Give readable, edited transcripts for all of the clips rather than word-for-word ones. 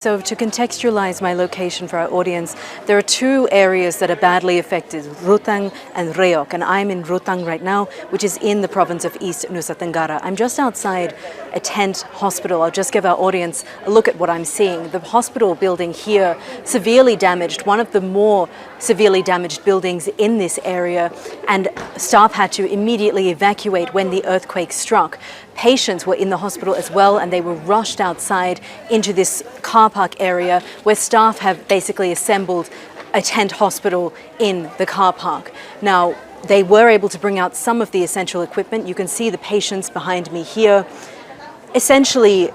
So to contextualize my location for our audience, there are two areas that are badly affected, Ruteng and Rheok, and I'm in Ruteng right now, which is in the province of East Nusa Tenggara. I'm just outside a tent hospital. I'll just give our audience a look at what I'm seeing. The hospital building here, severely damaged, one of the more severely damaged buildings in this area, and staff had to immediately evacuate when the earthquake struck. Patients were in the hospital as well, and they were rushed outside into this car park area where staff have basically assembled a tent hospital in the car park. Now, they were able to bring out some of the essential equipment. You can see the patients behind me here, essentially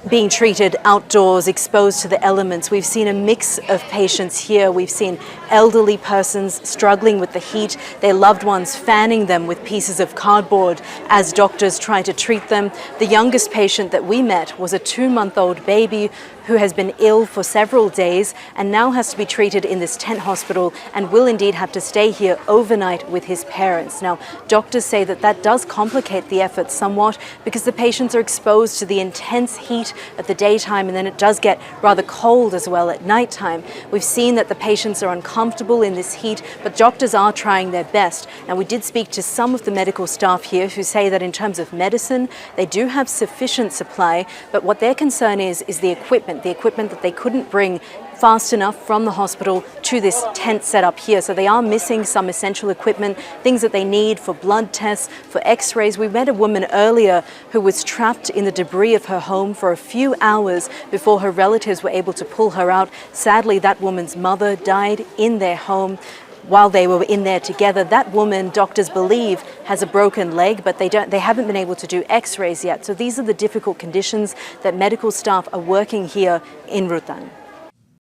being treated outdoors, exposed to the elements. We've seen a mix of patients here. We've seen elderly persons struggling with the heat, their loved ones fanning them with pieces of cardboard as doctors try to treat them. The youngest patient that we met was a 2-month-old baby who has been ill for several days and now has to be treated in this tent hospital and will indeed have to stay here overnight with his parents. Now, doctors say that that does complicate the effort somewhat because the patients are exposed to the intense heat at the daytime, and then it does get rather cold as well at nighttime. We've seen that the patients are uncomfortable in this heat, but doctors are trying their best. Now, we did speak to some of the medical staff here who say that in terms of medicine, they do have sufficient supply, but what their concern is the equipment that they couldn't bring fast enough from the hospital to this tent setup here. So they are missing some essential equipment, things that they need for blood tests, for x-rays. We met a woman earlier who was trapped in the debris of her home for a few hours before her relatives were able to pull her out. Sadly, that woman's mother died in their home while they were in there together. That woman, doctors believe, has a broken leg, but they haven't been able to do x-rays yet. So these are the difficult conditions that medical staff are working here in Ruteng.